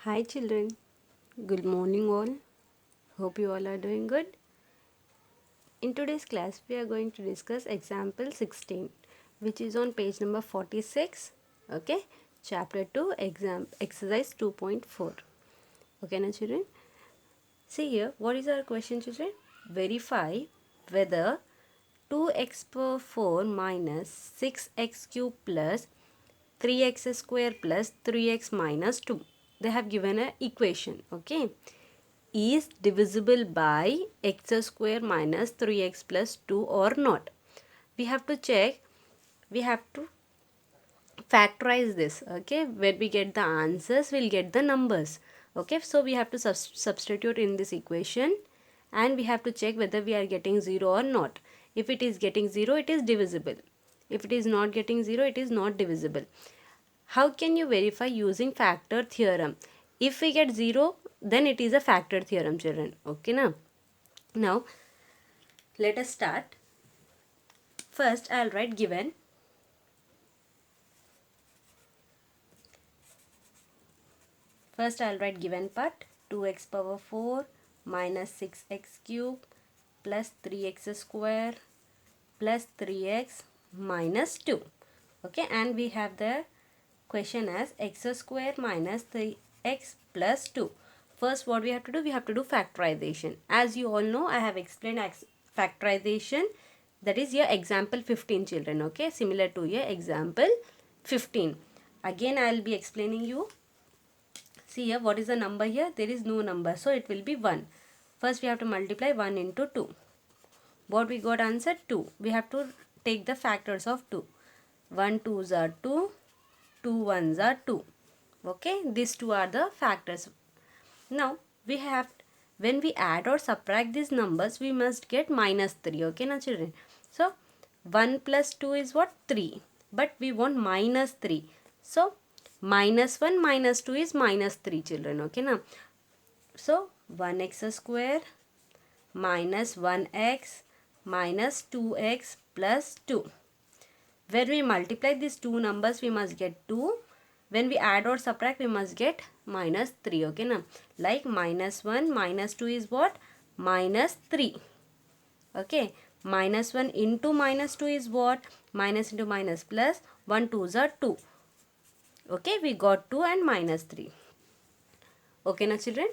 Hi children, good morning all. Hope you all are doing good. In today's class we are going to discuss example 16 which is on page number 46. Okay, chapter 2 exam exercise 2.4. Okay na children. See here, what is our question children? Verify whether 2x power 4 minus 6x cube plus 3x square plus 3x minus 2. They have given an equation. Okay, is divisible by x square minus 3x plus 2 or not. We have to check, we have to factorize this. Okay, when we get the answers, we'll get the numbers. Okay, so we have to substitute in this equation and we have to check whether we are getting 0 or not. If it is getting 0, it is divisible. If it is not getting 0, it is not divisible. How can you verify using factor theorem? If we get 0, then it is a factor theorem children. Okay now let us start. First I'll write given. First I'll write given part 2x power 4 minus 6x cube plus 3x square plus 3x minus 2. Okay, and we have the question as x square minus 3x plus 2. First what we have to do, we have to do factorization. As you all know, I have explained factorization, that is your example 15 children. Okay, similar to your example 15. Again I will be explaining you. See here, what is the number here? There is no number, so it will be 1. First we have to multiply 1 into 2. What we got answer? 2. We have to take the factors of 2. 1 2s are 2, 2 1s are 2. Okay, these two are the factors. Now we have, when we add or subtract these numbers, we must get minus 3. Okay now children, so 1 plus 2 is what? 3, but we want minus 3, so minus 1 minus 2 is minus 3 children. Okay now, so 1x square minus 1x minus 2x plus 2. When we multiply these two numbers, we must get 2. When we add or subtract, we must get minus 3. Okay now, like minus 1 minus 2 is what? Minus 3. Okay, minus 1 into minus 2 is what? Minus into minus plus, 1 2s are 2. Okay, we got 2 and minus 3. Okay now children,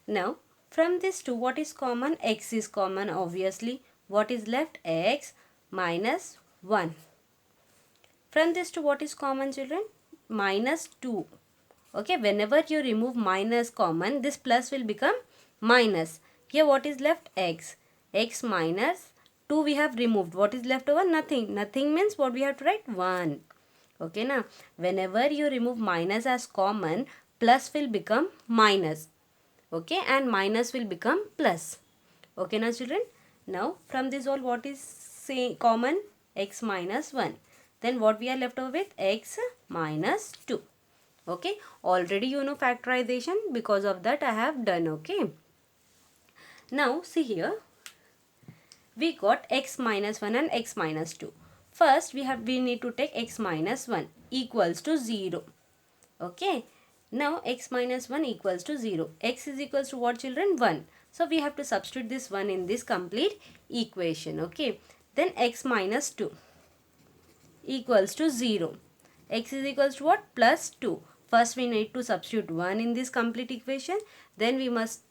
now from this 2 what is common? X is common obviously. What is left? X minus 1. From this 2 what is common children? Minus 2. Okay, whenever you remove minus common, this plus will become minus. Here what is left? X. X minus 2 we have removed. What is left over? Nothing. Nothing means what we have to write? 1. Okay now, whenever you remove minus as common, plus will become minus. Okay, and minus will become plus. Okay now children, now from this all what is common? X minus 1. Then what we are left over with? X minus 2. Okay, already you know factorization, because of that I have done. Okay, now see here, we got x minus 1 and x minus 2. First we need to take x minus 1 equals to 0. Okay, now x minus 1 equals to 0. X is equals to what children? 1. So we have to substitute this 1 in this complete equation. Okay, then x minus 2 equals to 0. X is equals to what? Plus 2. First we need to substitute 1 in this complete equation. Then we must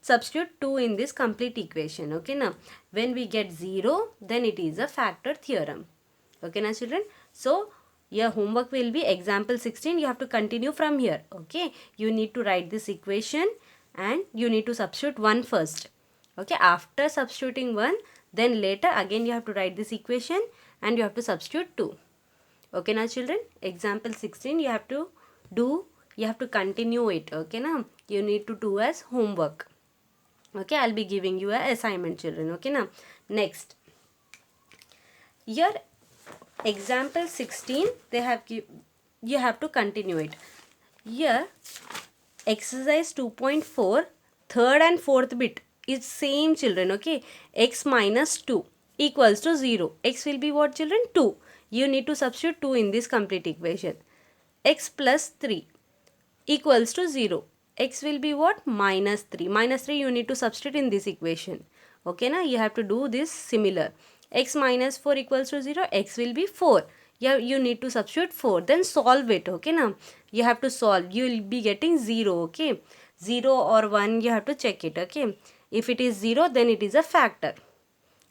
substitute 2 in this complete equation. Okay now, when we get 0, then it is a factor theorem. Okay now children, so your homework will be example 16. You have to continue from here. Okay, you need to write this equation and you need to substitute 1 first. Okay, after substituting 1, then later again you have to write this equation and you have to substitute 2. Okay now children, example 16 you have to do, you have to continue it. Okay now, you need to do as homework. Okay, I'll be giving you a assignment children. Okay now, next, your example 16 they have you have to continue it. Here exercise 2.4 third and fourth bit is same children. Okay, x minus 2 equals to 0. X will be what children? 2. You need to substitute 2 in this complete equation. X plus 3. equals to 0. X will be what? Minus 3. Minus 3 you need to substitute in this equation. Okay, now you have to do this similar. X minus 4 equals to 0. X will be 4. Yeah, you need to substitute 4. Then solve it. Okay, now you have to solve. You will be getting 0. Okay, 0 or 1 you have to check it. Okay, if it is 0 then it is a factor.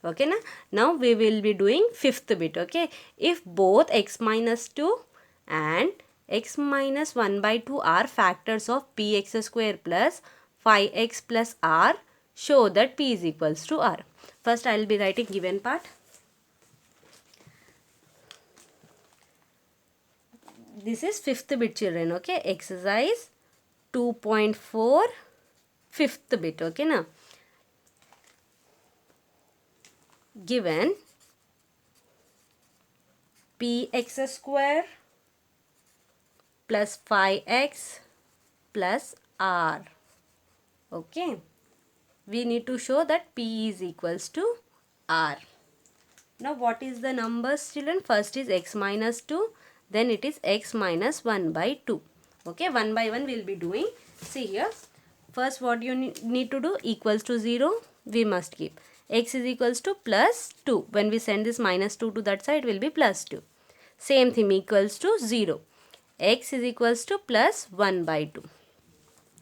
Okay, now we will be doing fifth bit. Okay, if both x minus 2 and x minus 1 by 2 are factors of px square plus 5x plus r, show that p is equals to r. First I will be writing given part. This is fifth bit, children. Okay, exercise 2.4 fifth bit. Okay, now given px square plus 5x plus r. Okay, we need to show that p is equals to r. Now what is the numbers, children? First is x minus 2, then it is x minus 1 by 2. Okay, one by one we will be doing. See here, first what you need to do, equals to 0 we must keep. X is equals to plus 2. When we send this minus 2 to that side, will be plus 2. Same thing, equals to 0. X is equals to plus 1 by 2.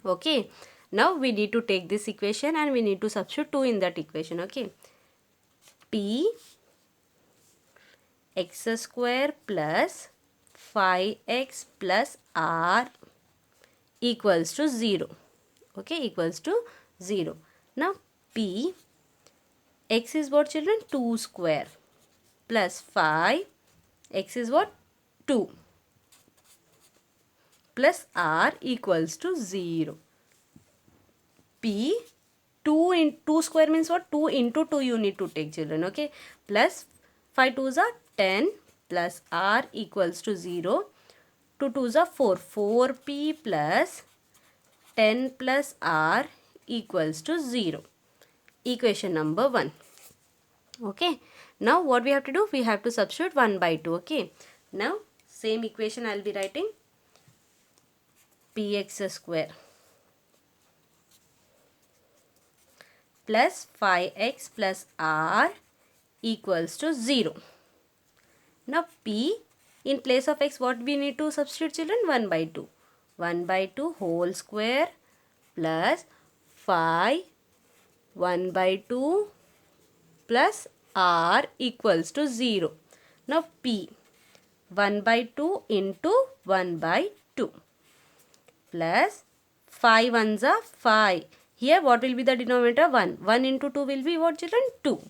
Okay, now we need to take this equation and we need to substitute 2 in that equation. Okay, p x square plus 5x plus r equals to 0. Okay, equals to 0. Now p, x is what, children? 2 square plus 5, x is what? 2 plus r equals to 0. P 2 in 2 square means what? 2 into 2 you need to take, children. Okay, plus 5 2s are 10 plus r equals to 0. 2 2s are 4. 4p plus 10 plus r equals to 0. Equation number 1. Okay, now what we have to do? We have to substitute 1 by 2. Okay, now same equation I will be writing. Px square plus 5x plus r equals to 0. Now p, in place of x what we need to substitute, children? 1 by 2. 1 by 2 whole square plus 5 1 by 2 plus r equals to 0. Now p, 1 by 2 into 1 by 2 plus 5 ones are 5. Here what will be the denominator? 1. 1 into 2 will be what, children? 2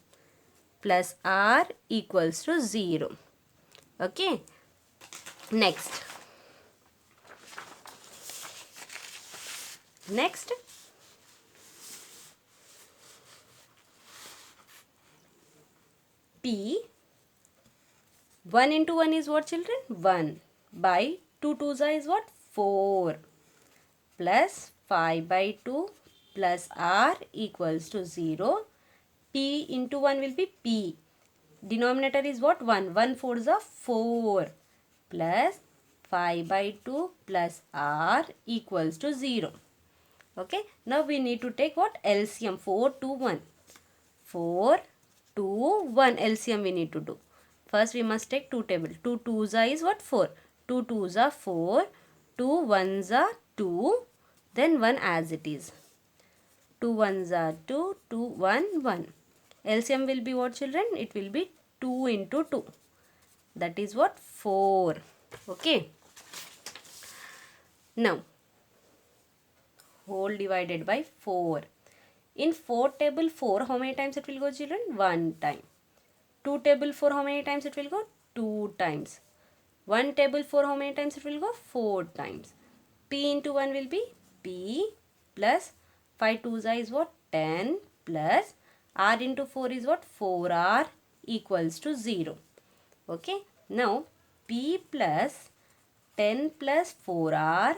plus r equals to 0. Okay, next p, 1 into 1 is what, children? 1 by 2 2s is what? 4 plus 5 by 2 plus r equals to 0. P into 1 will be p. Denominator is what? 1. 1 4s are 4 plus 5 by 2 plus r equals to 0. Okay, now we need to take what? LCM. 4 2 1. 4 2 1 LCM we need to do. First we must take 2 table. 2 2s is what? 4. 2 2s are 4. 2 1s are 2. Then 1 as it is. 2 1s are 2. 2 1 1. LCM will be what, children? It will be 2 into 2. That is what? 4. Okay. Now, whole divided by 4. In 4 table 4, how many times it will go, children? 1 time. 2 table 4, how many times it will go? 2 times. 1 table 4, how many times it will go? 4 times. P into 1 will be P plus 5 2s is what? 10 plus r into 4 is what? 4r equals to 0. Okay. Now, P plus 10 plus 4r.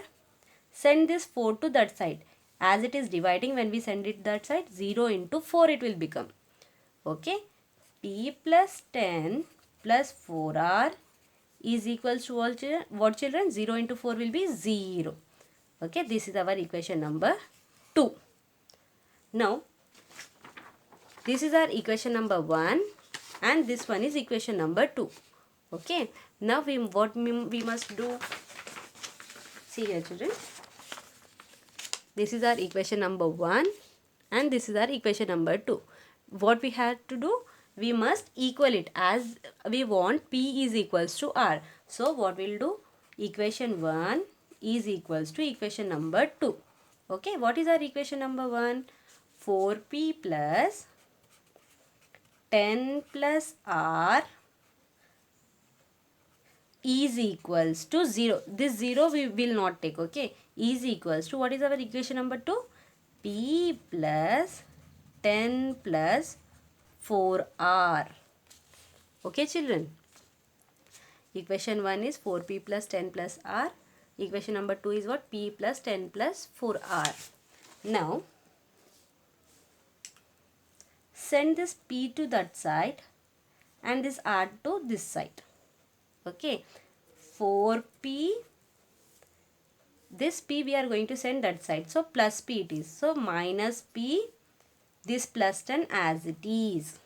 Send this 4 to that side. As it is dividing, when we send it that side, 0 into 4 it will become. Okay. P plus 10 plus 4r is equals to what, children? 0 into 4 will be 0. Okay, this is our equation number 2. Now, this is our equation number 1 and this one is equation number 2. Okay, now we must do, see here children, this is our equation number 1 and this is our equation number 2. What we have to do, we must equal it, as we want P is equals to R. So what we'll do, equation 1 is equals to equation number 2. Okay, what is our equation number 1? 4P plus 10 plus R is equals to 0. This 0 we will not take. Okay, is equals to, what is our equation number 2? P plus 10 plus 4R. Okay children, equation 1 is 4P plus 10 plus R. Equation number 2 is what? P plus 10 plus 4R. Now send this P to that side and this R to this side. Okay, 4P, this P we are going to send that side, so plus P it is. So minus P, this plus 10 as it is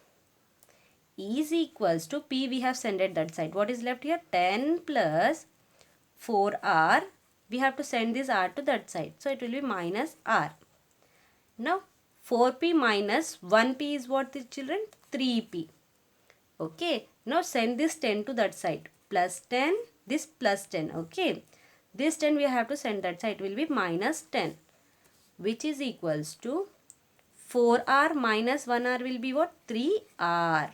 equals to P we have sent at that side. What is left here? 10 plus 4R. We have to send this R to that side, so it will be minus R. Now 4P minus 1P is what, the children? 3P. Okay, now send this 10 to that side. Plus 10, this plus 10. Okay, this 10 we have to send that side. It will be minus 10, which is equals to 4R minus 1R will be what? 3R.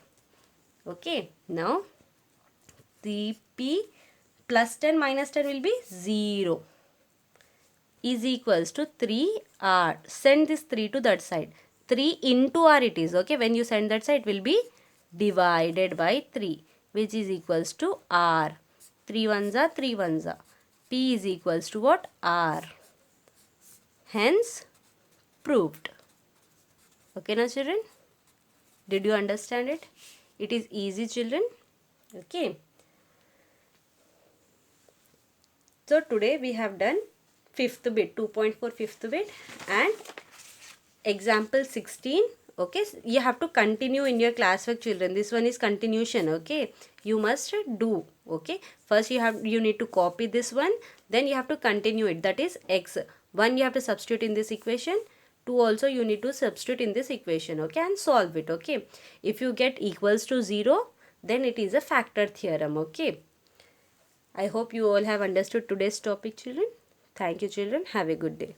Okay, now 3P plus 10 minus 10 will be 0 is equals to 3R. Send this 3 to that side. 3 into R it is. Okay, when you send that side, it will be divided by 3, which is equals to R. 3 ones are 3 ones are. P is equals to what? R. Hence, proved. Okay now children, did you understand it? It is easy children. Okay. So today we have done fifth bit, 2.4 fifth bit and example 16. Okay, you have to continue in your classwork children. This one is continuation. Okay, you must do. Okay, first you need to copy this one, then you have to continue it. That is x. 1 you have to substitute in this equation, 2 also you need to substitute in this equation. Okay, and solve it. Okay, if you get equals to 0, then it is a factor theorem. Okay, I hope you all have understood today's topic children. Thank you children. Have a good day.